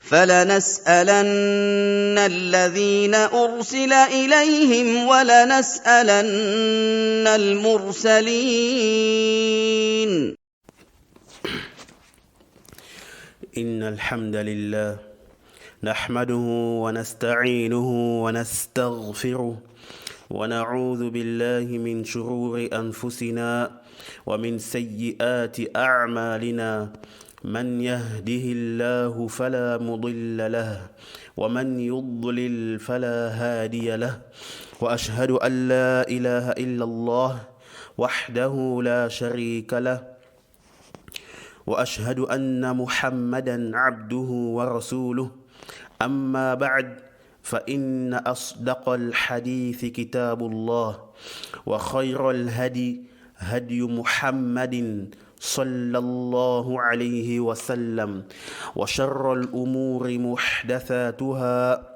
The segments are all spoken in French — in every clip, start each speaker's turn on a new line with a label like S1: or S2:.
S1: فَلَنَسْأَلَنَّ الَّذِينَ أُرْسِلَ إِلَيْهِمْ وَلَنَسْأَلَنَّ الْمُرْسَلِينَ.
S2: إن الحمد لله نحمده ونستعينه ونستغفره ونعوذ بالله من شرور أنفسنا ومن سيئات أعمالنا من يهده الله فلا مضل له ومن يضلل فلا هادي له وأشهد أن لا إله إلا الله وحده لا شريك له وأشهد أن محمدًا عبده ورسوله أما بعد فإن أصدق الحديث كتاب الله وخير الهدي هدي محمد صلى الله عليه وسلم وشر الأمور محدثاتها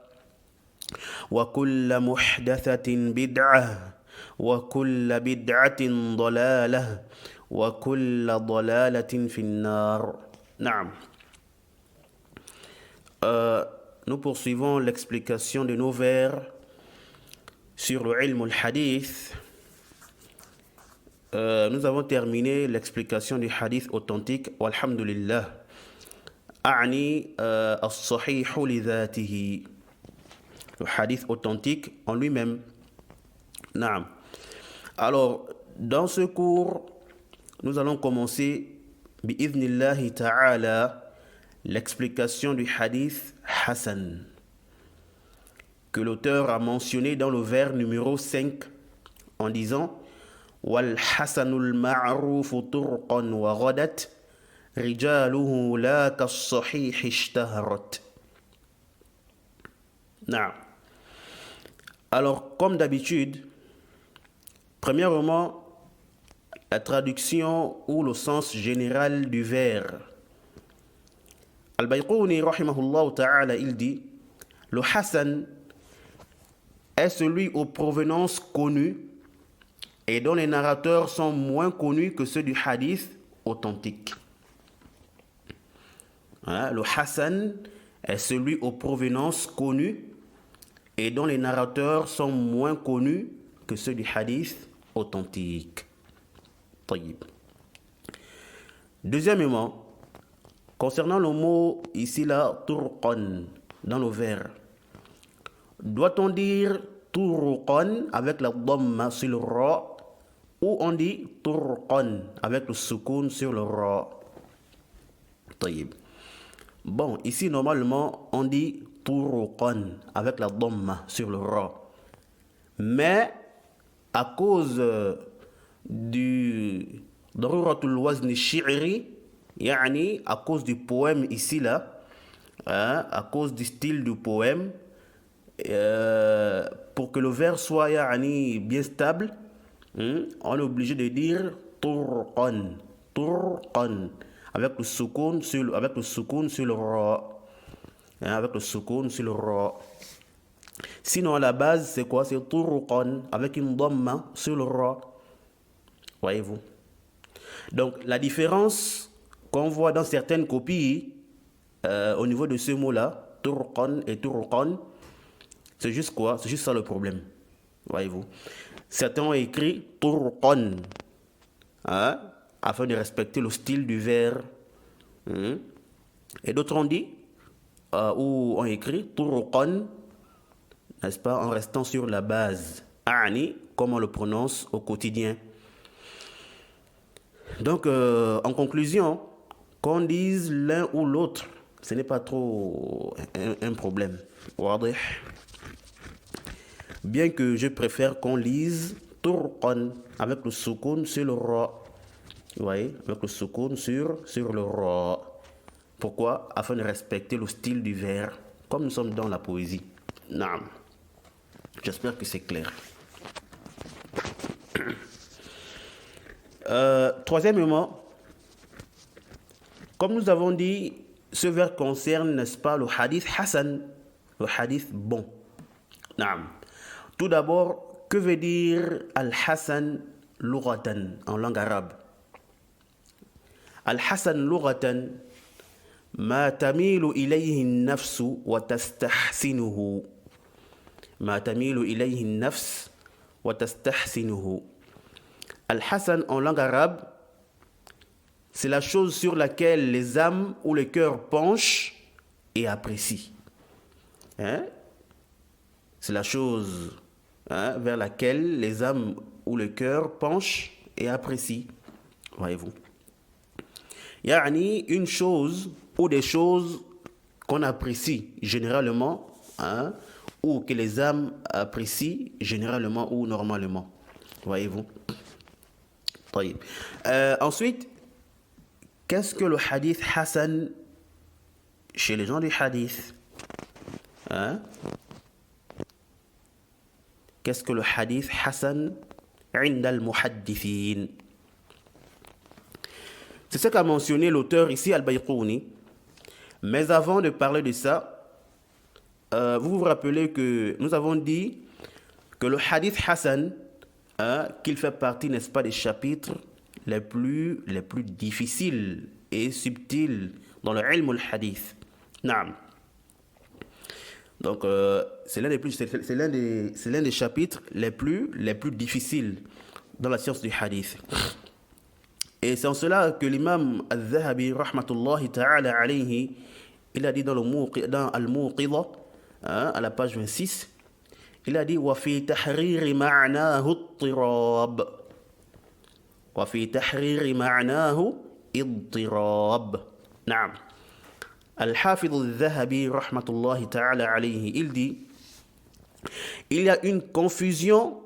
S2: وكل محدثة بدعة وكل بدعة ضلالة وكل ضلالة في النار. نعم. Nous poursuivons l'explication de nos vers sur le ilm al-hadith. Nous avons terminé l'explication du hadith authentique. Walhamdulillah. A'ni as-sahih li dhatihi. Le hadith authentique en lui-même. Naam. Alors, dans ce cours, nous allons commencer bi'idhnillahi ta'ala l'explication du hadith Hassan que l'auteur a mentionné dans le vers numéro 5 en disant wal hasanul ma'rufu turqan wa ghadat rijaluhu la kas-sahih ishtaharat. Naam. Alors, comme d'habitude, premièrement, la traduction ou le sens général du vers. Al-Bayquni, rahimahullah ta'ala, il dit le Hassan est celui aux provenances connues et dont les narrateurs sont moins connus que ceux du hadith authentique. Le Hassan est celui aux provenances connues et dont les narrateurs sont moins connus que ceux du hadith authentique. Deuxièmement, concernant le mot ici là, turqan, dans le vers, doit-on dire turqan avec la dhamma sur le ra ou on dit turqan avec le soukoun sur le ra? Bon, ici normalement on dit turqan avec la dhamma sur le ra, mais à cause du daruratul wazn shi'ri, yani à cause du poème ici là, à cause du style du poème, pour que le vers soit yani bien stable, on est obligé de dire turqan, turqan avec le soukoun sur le ra, avec le soukoun sur le ra. Sinon à la base c'est quoi? C'est turqan avec une dhamma sur le ra. Voyez-vous? Donc la différence qu'on voit dans certaines copies au niveau de ce mot-là, turqan et turqan, c'est juste quoi? C'est juste ça le problème. Voyez-vous? Certains ont écrit turqan afin de respecter le style du vers. Et d'autres ont dit ou ont écrit turqan, n'est-ce pas, en restant sur la base. A'ni, comme on le prononce au quotidien. Donc, en conclusion, qu'on dise l'un ou l'autre, ce n'est pas trop un problème. Bien que je préfère qu'on lise turqan avec le soukoun sur le ra. Vous voyez, avec le soukoun sur le ra. Pourquoi? Afin de respecter le style du vers, comme nous sommes dans la poésie. Naam. J'espère que c'est clair. Troisièmement, comme nous avons dit, ce vers concerne, n'est-ce pas, le hadith Hassan, le hadith bon. Naam. Tout d'abord, que veut dire Al-Hassan lughatan en langue arabe? Al-Hassan lughatan ما تميل إليه النفس وتستحسنه. ما تميل إليه النفس وتستحسنه. Al-Hasan en langue arabe, c'est la chose sur laquelle les âmes ou le cœur penchent et apprécient. Hein? C'est la chose vers laquelle les âmes ou le cœur penchent et apprécient. Voyez-vous. Yani une chose ou des choses qu'on apprécie généralement, ou que les âmes apprécient généralement ou normalement. Voyez-vous. Ensuite, qu'est-ce que le hadith Hassan chez les gens du hadith? Qu'est-ce que le hadith Hassan عند المحدثين? C'est ce qu'a mentionné l'auteur ici, Al-Bayqouni. Mais avant de parler de ça, vous vous rappelez que nous avons dit que le hadith Hassan, qu'il fait partie, n'est-ce pas, des chapitres les plus difficiles et subtils dans le ilm al-hadith. Naam. Donc, c'est l'un des chapitres les plus difficiles dans la science du hadith. Et c'est en cela que l'imam al-Zahabi, rahmatullahi ta'ala alayhi, il a dit dans Al-Muqidha, à la page 26, il a dit وَفِي تَحْرِيرِ مَعْنَاهُ اضْطِرَابٌ. وَفِي تَحْرِيرِ مَعْنَاهُ اضْطِرَابٌ. نعم. Al-Hafidh al-Zahabi, rahmatullahi ta'ala alayhi, il dit il y a une confusion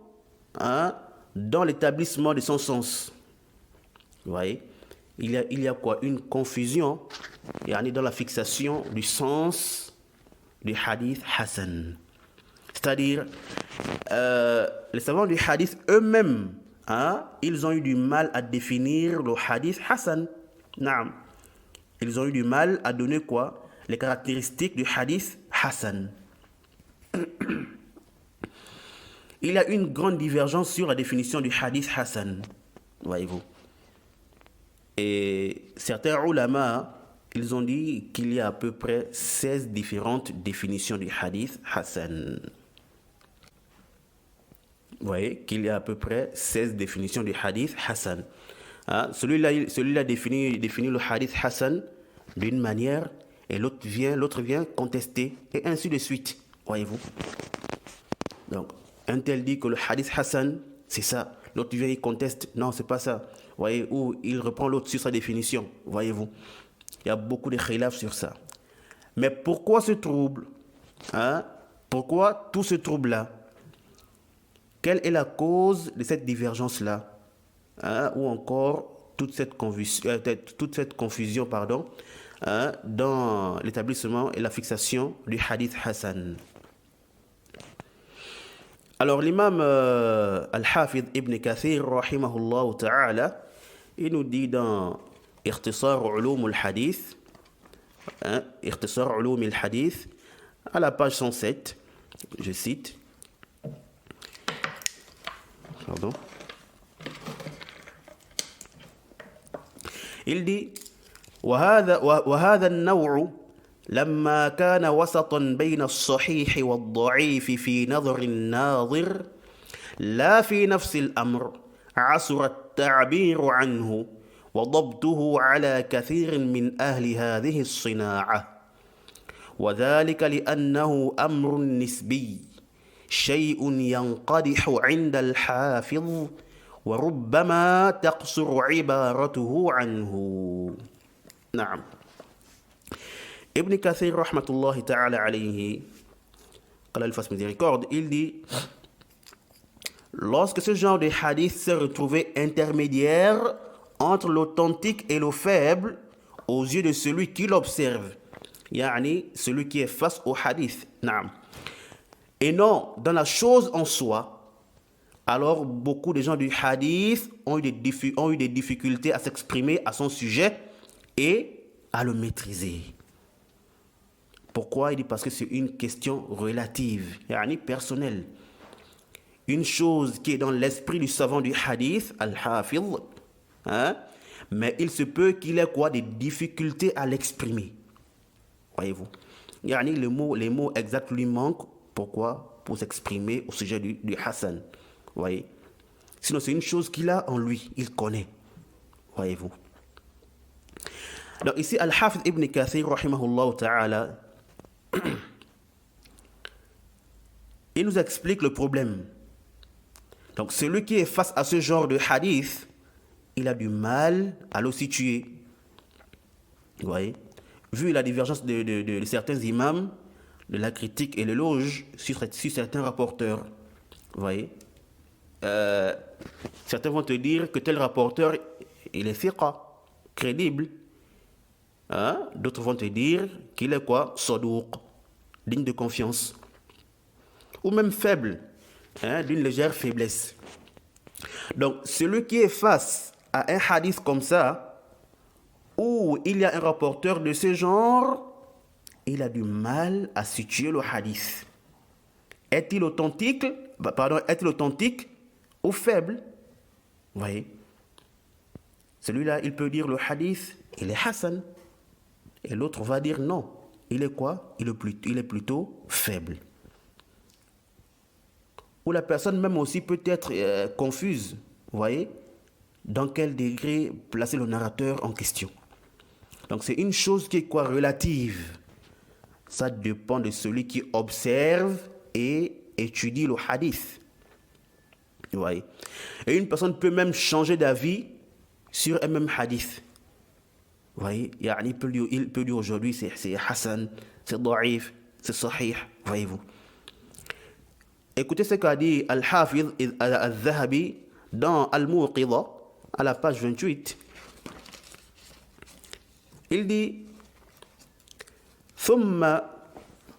S2: dans l'établissement de son sens. Vous voyez, il y a quoi? Une confusion dans la fixation du sens du hadith Hassan. C'est-à-dire, les savants du hadith eux-mêmes, ils ont eu du mal à définir le hadith Hassan. Naam. Ils ont eu du mal à donner quoi? Les caractéristiques du hadith Hassan. Il y a une grande divergence sur la définition du hadith Hassan. Voyez-vous. Et certains ulama, ils ont dit qu'il y a à peu près 16 différentes définitions du hadith Hassan. Vous voyez qu'il y a à peu près 16 définitions du hadith Hassan. Celui-là définit le hadith Hassan d'une manière et l'autre vient contester et ainsi de suite. Voyez-vous. Donc, un tel dit que le hadith Hassan, c'est ça. L'autre vient, il conteste. Non, c'est pas ça. Voyez, ou il reprend l'autre sur sa définition. Voyez-vous. Il y a beaucoup de khilaf sur ça. Mais pourquoi ce trouble? Pourquoi tout ce trouble-là? Quelle est la cause de cette divergence-là? Ou encore toute cette confusion dans l'établissement et la fixation du hadith Hassan. Alors l'imam Al-Hafidh Ibn Kathir rahimahullah ta'ala, il nous dit dans Ikhtisar Ulum al-Hadith, Ikhtisar Ulum al-Hadith, à la page 107, je cite, pardon, il dit وهذا النوع لما كان وسطا بين الصحيح والضعيف في نظر الناظر لا في نفس الأمر عسر التعبير عنه وضبطه على كثير من أهل هذه الصناعة وذلك لأنه أمر نسبي شيء ينقدح عند الحافظ وربما تقصر عبارته عنه. نعم. Ibn Kathir rahmatullahi ta'ala alayhi, qu'Allah lui fasse miséricorde, il dit lorsque ce genre de hadith s'est retrouvé intermédiaire entre l'authentique et le faible aux yeux de celui qui l'observe, yani celui qui est face au hadith, naam, et non dans la chose en soi, alors beaucoup de gens du hadith ont eu des difficultés à s'exprimer à son sujet et à le maîtriser. Pourquoi? Il dit parce que c'est une question relative, yani personnelle. Une chose qui est dans l'esprit du savant du hadith, Al-Hafidh, mais il se peut qu'il ait des difficultés à l'exprimer. Voyez-vous. Yani, les mots exacts lui manquent. Pourquoi? Pour s'exprimer au sujet du Hassan. Voyez. Sinon, c'est une chose qu'il a en lui, il connaît. Voyez-vous. Donc ici, Al-Hafiz Ibn Kathir, rahimahullah ta'ala, il nous explique le problème. Donc celui qui est face à ce genre de hadith, il a du mal à le situer. Vous voyez? Vu la divergence de certains imams, de la critique et l'éloge sur certains rapporteurs. Vous voyez? Certains vont te dire que tel rapporteur, il est thiqa, crédible. Hein? D'autres vont te dire qu'il est quoi? Sadouq, digne de confiance. Ou même faible, hein? D'une légère faiblesse. Donc, celui qui est face à un hadith comme ça, où il y a un rapporteur de ce genre, il a du mal à situer le hadith. Est-il authentique? Est-il authentique ou faible? Vous voyez? Celui-là, il peut dire le hadith, il est Hassan. Et l'autre va dire non. Il est quoi? Il est plutôt faible. Ou la personne même aussi peut être confuse. Vous voyez? Dans quel degré placer le narrateur en question. Donc c'est une chose qui est quoi? Relative. Ça dépend de celui qui observe et étudie le hadith. Vous voyez? Et une personne peut même changer d'avis sur un même hadith. Vous voyez? Il peut dire aujourd'hui c'est Hassan, c'est Da'if, c'est Sahih. Voyez-vous? Écoutez ce qu'a dit Al-Hafiz Al-Zahabi dans Al-Muqidha à la page 28. Il dit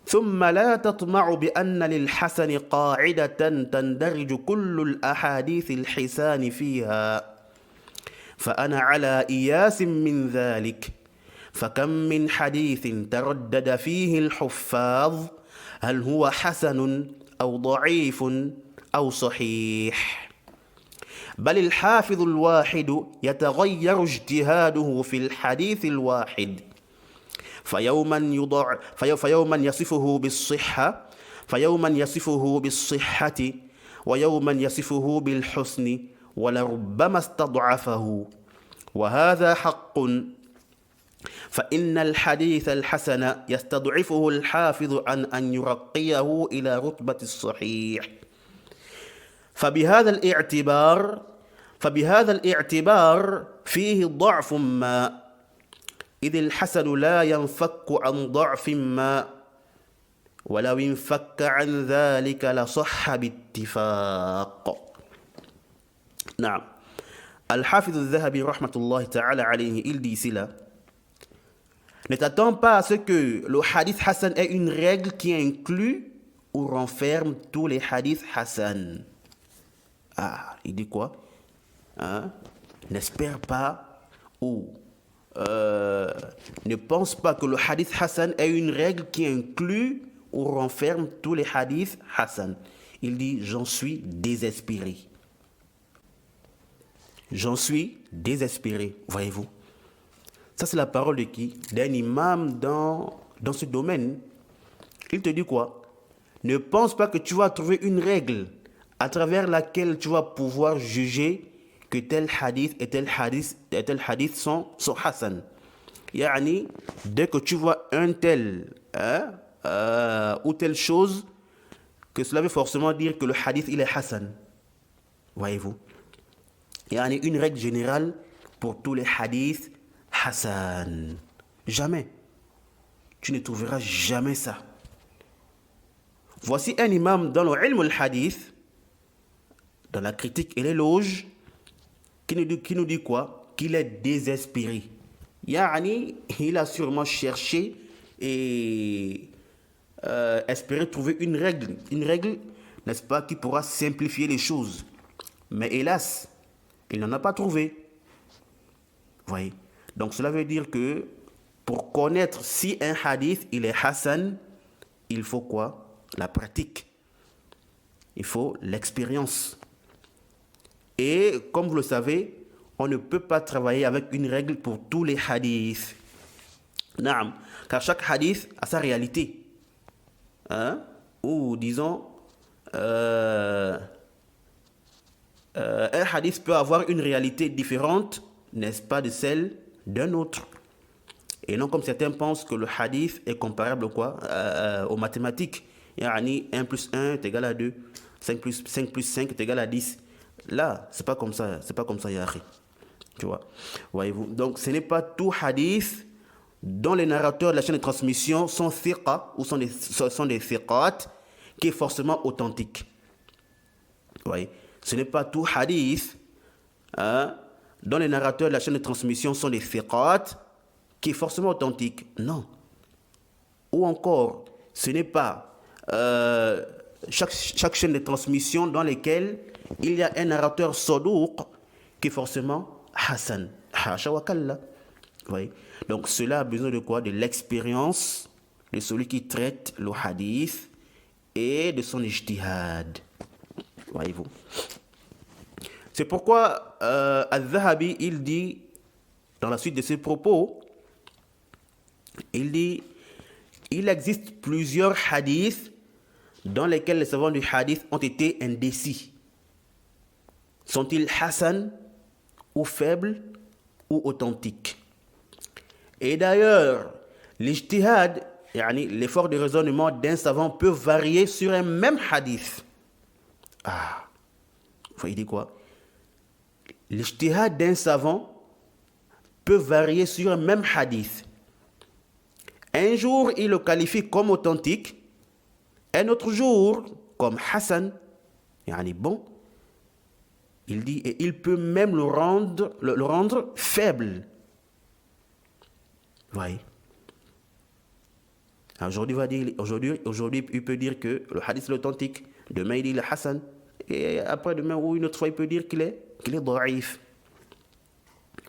S2: ثم لا تطمع بأن للحسن قاعدة تندرج كل الأحاديث الحسان فيها فأنا على إياس من ذلك فكم من حديث تردد فيه الحفاظ هل هو حسن أو ضعيف أو صحيح بل الحافظ الواحد يتغير اجتهاده في الحديث الواحد فيوما يصفه بالصحة ويوما يصفه بالحسن ولربما استضعفه وهذا حق فإن الحديث الحسن يستضعفه الحافظ عن أن يرقيه إلى رتبة الصحيح فبهذا الاعتبار فيه ضعف ما إذ الحسن لا ينفك عن ضعف ما ولو انفك عن ذلك لصح باتفاق. نعم. Al-Hafiz al-Zahabi rahmatullahi ta'ala alayhi, il dit ici là, ne t'attends pas à ce que le hadith Hassan ait une règle qui inclut ou renferme tous les hadiths Hassan. Ah, il dit quoi? Hein? N'espère pas ou ne pense pas que le hadith Hassan ait une règle qui inclut ou renferme tous les hadiths Hassan. Il dit, j'en suis désespéré. J'en suis désespéré, voyez-vous. Ça, c'est la parole de qui? D'un imam dans ce domaine. Il te dit quoi? Ne pense pas que tu vas trouver une règle à travers laquelle tu vas pouvoir juger que tel hadith et tel hadith sont Hassan. Yani, dès que tu vois un tel ou telle chose, que cela veut forcément dire que le hadith il est Hassan. Voyez-vous? Yani, une règle générale pour tous les hadiths Hassan. Jamais. Tu ne trouveras jamais ça. Voici un imam dans le ilm al-hadith, dans la critique et l'éloge, qui nous dit quoi? Qu'il est désespéré. Yani, il a sûrement cherché et espéré trouver une règle, n'est-ce pas, qui pourra simplifier les choses. Mais hélas, il n'en a pas trouvé. Voyez. Donc cela veut dire que pour connaître si un hadith il est Hassan, il faut quoi? La pratique. Il faut l'expérience. Et comme vous le savez, on ne peut pas travailler avec une règle pour tous les hadiths. Naam. car chaque hadith a sa réalité. Hein? Ou disons, un hadith peut avoir une réalité différente, n'est-ce pas, de celle d'un autre. Et non comme certains pensent que le hadith est comparable aux mathématiques. Yani 1 plus 1 est égal à 2, 5 plus 5 est égal à 10. Là, c'est pas comme ça, Yahri. Tu vois, voyez-vous. Donc, ce n'est pas tout hadith dont les narrateurs de la chaîne de transmission sont thiqa ou sont des thiqat qui est forcément authentique. Vous voyez, ce n'est pas tout hadith dont les narrateurs de la chaîne de transmission sont des thiqat qui est forcément authentique. Non. Ou encore, ce n'est pas chaque chaîne de transmission dans lesquelles il y a un narrateur saduq qui est forcément Hassan. Hasha wa kalla. Oui. Donc cela a besoin de quoi? De l'expérience de celui qui traite le hadith et de son ijtihad. Voyez-vous. C'est pourquoi Al-Zahabi, il dit, dans la suite de ses propos, il dit, il existe plusieurs hadiths dans lesquels les savants du hadith ont été indécis. Sont-ils Hassan ou faibles ou authentiques? Et d'ailleurs, l'ijtihad, l'effort de raisonnement d'un savant peut varier sur un même hadith. Vous voyez quoi? L'ijtihad d'un savant peut varier sur un même hadith. Un jour, il le qualifie comme authentique, un autre jour comme Hassan, bon. Il dit, et il peut même le rendre faible. Vous voyez? Aujourd'hui, il peut dire que le hadith est authentique. Demain, il dit le Hassan. Et après, demain ou une autre fois, il peut dire qu'il est da'if.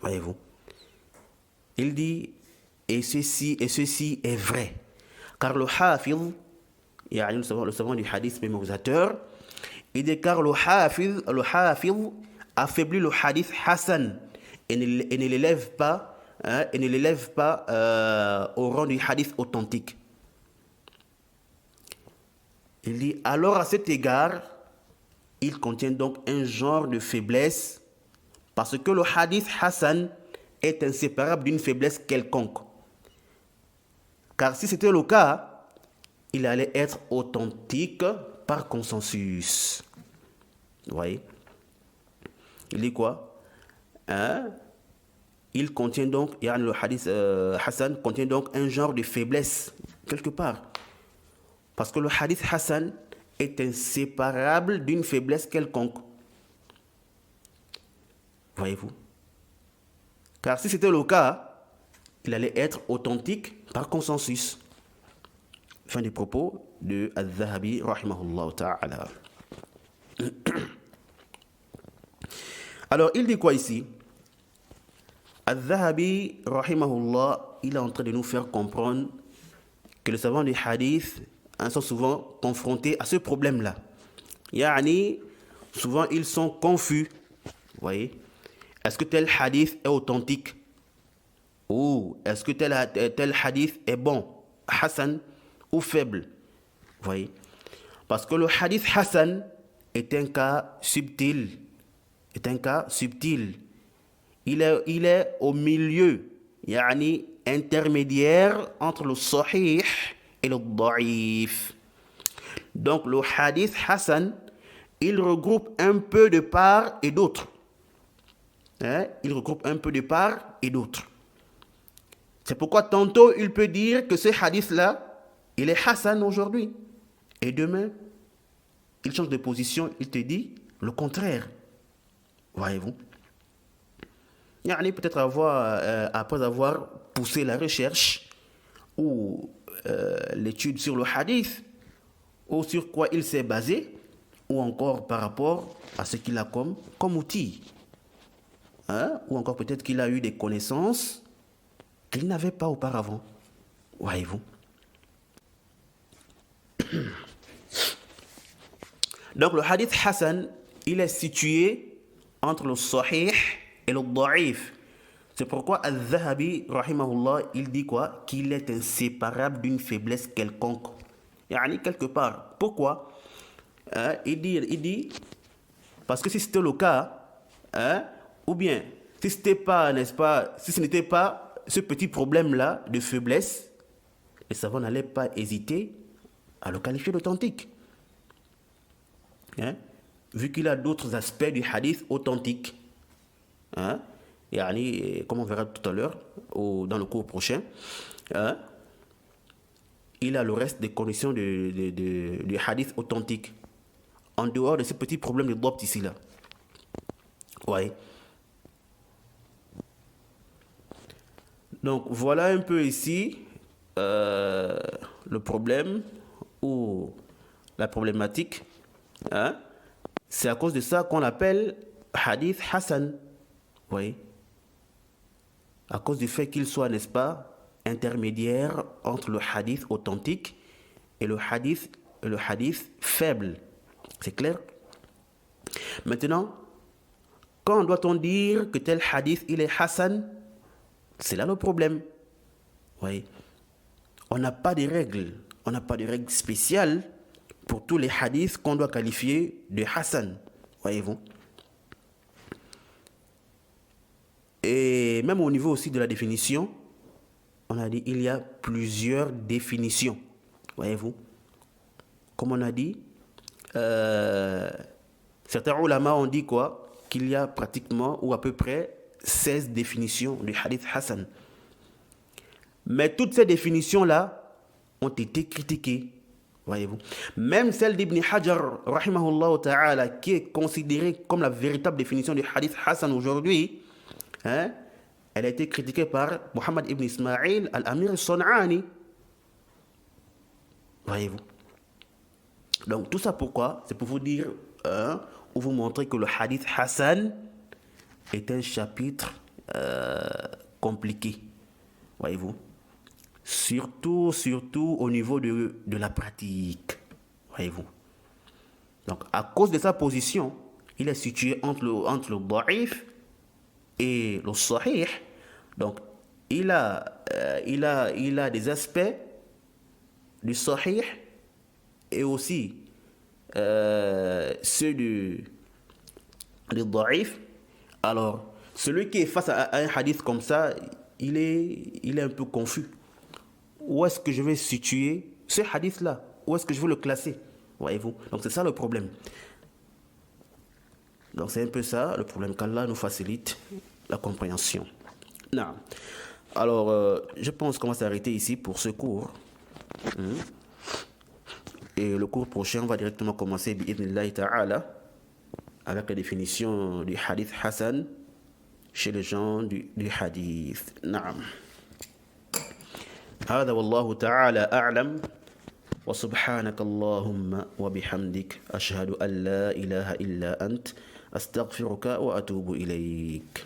S2: Voyez-vous? Il dit, et ceci est vrai. Car le hafiz, le savant du hadith mémorisateur, il dit car le hafiz affaiblit le hadith Hassan et ne l'élève pas, au rang du hadith authentique. Il dit alors à cet égard, il contient donc un genre de faiblesse parce que le hadith Hassan est inséparable d'une faiblesse quelconque. Car si c'était le cas, il allait être authentique par consensus. Vous voyez? Il dit quoi? Il contient donc, le hadith Hassan contient donc un genre de faiblesse, quelque part. Parce que le hadith Hassan est inséparable d'une faiblesse quelconque. Voyez-vous? Car si c'était le cas, il allait être authentique par consensus. Fin des propos de Al-Zahabi, rahimahullah ta'ala. Alors, il dit quoi ici? Al-Zahabi, rahimahullah, il est en train de nous faire comprendre que les savants du hadith sont souvent confrontés à ce problème-là. Souvent, ils sont confus. Vous voyez? Est-ce que tel hadith est authentique? Ou est-ce que tel hadith est bon, Hassan ou faible? Vous voyez? Parce que le hadith Hassan est un cas subtil. Il est au milieu, intermédiaire entre le sahih et le da'if. Donc le hadith Hassan, il regroupe un peu de part et d'autre. C'est pourquoi tantôt il peut dire que ce hadith-là, il est Hassan aujourd'hui. Et demain, il change de position, il te dit le contraire. Voyez-vous? Peut-être après avoir poussé la recherche ou l'étude sur le hadith, ou sur quoi il s'est basé, ou encore par rapport à ce qu'il a comme outil. Ou encore peut-être qu'il a eu des connaissances qu'il n'avait pas auparavant. Voyez-vous? Donc le hadith Hassan, il est situé entre le sahih et le da'if. C'est pourquoi Al-Zahabi, rahimahullah, il dit quoi? Qu'il est inséparable d'une faiblesse quelconque. Yani, quelque part. Pourquoi? Il dit, parce que si c'était le cas, ou bien, si c'était pas, n'est-ce pas, si ce n'était pas ce petit problème-là de faiblesse, les savants n'allaient pas hésiter à le qualifier d'authentique. Vu qu'il a d'autres aspects du hadith authentique. Yani, comme on verra tout à l'heure, dans le cours prochain, il a le reste des conditions du hadith authentique. En dehors de ce petit problème de dopt ici là. Ouais. Donc voilà un peu ici le problème ou la problématique. C'est à cause de ça qu'on appelle hadith Hassan. Oui. À cause du fait qu'il soit, n'est-ce pas, intermédiaire entre le hadith authentique et le hadith faible. C'est clair? Maintenant, quand doit-on dire que tel hadith il est Hassan? C'est là le problème. Oui. On n'a pas de règles. On n'a pas de règles spéciales pour tous les hadiths qu'on doit qualifier de Hassan. Voyez-vous? Et même au niveau aussi de la définition, on a dit il y a plusieurs définitions. Voyez-vous? Comme on a dit, certains ulama ont dit quoi? Qu'il y a pratiquement ou à peu près 16 définitions du hadith Hassan. Mais toutes ces définitions-là ont été critiquées. Voyez-vous? Même celle d'Ibn Hajar, rahimahullah ta'ala, qui est considérée comme la véritable définition du hadith Hassan aujourd'hui, elle a été critiquée par Muhammad ibn Ismail al-Amir al-Son'ani. Voyez-vous? Donc tout ça pourquoi? C'est pour vous dire, ou vous montrer que le hadith Hassan est un chapitre compliqué. Voyez-vous? Surtout au niveau de la pratique. Voyez-vous? Donc à cause de sa position, il est situé entre le da'if et le sahih. Donc il a des aspects du sahih et aussi ceux du da'if. Alors celui qui est face à un hadith comme ça, il est un peu confus. Où est-ce que je vais situer ce hadith là? Où est-ce que je vais le classer? Voyez-vous? Donc c'est ça le problème. Donc c'est un peu ça le problème, qu'Allah nous facilite la compréhension. Non. Alors je pense qu'on va s'arrêter ici pour ce cours. Et le cours prochain, on va directement commencer bi'idhnillahi ta'ala avec la définition du hadith Hassan chez les gens du hadith. Naam. هذا والله تعالى أعلم وسبحانك اللهم وبحمدك أشهد أن لا إله إلا أنت أستغفرك وأتوب إليك.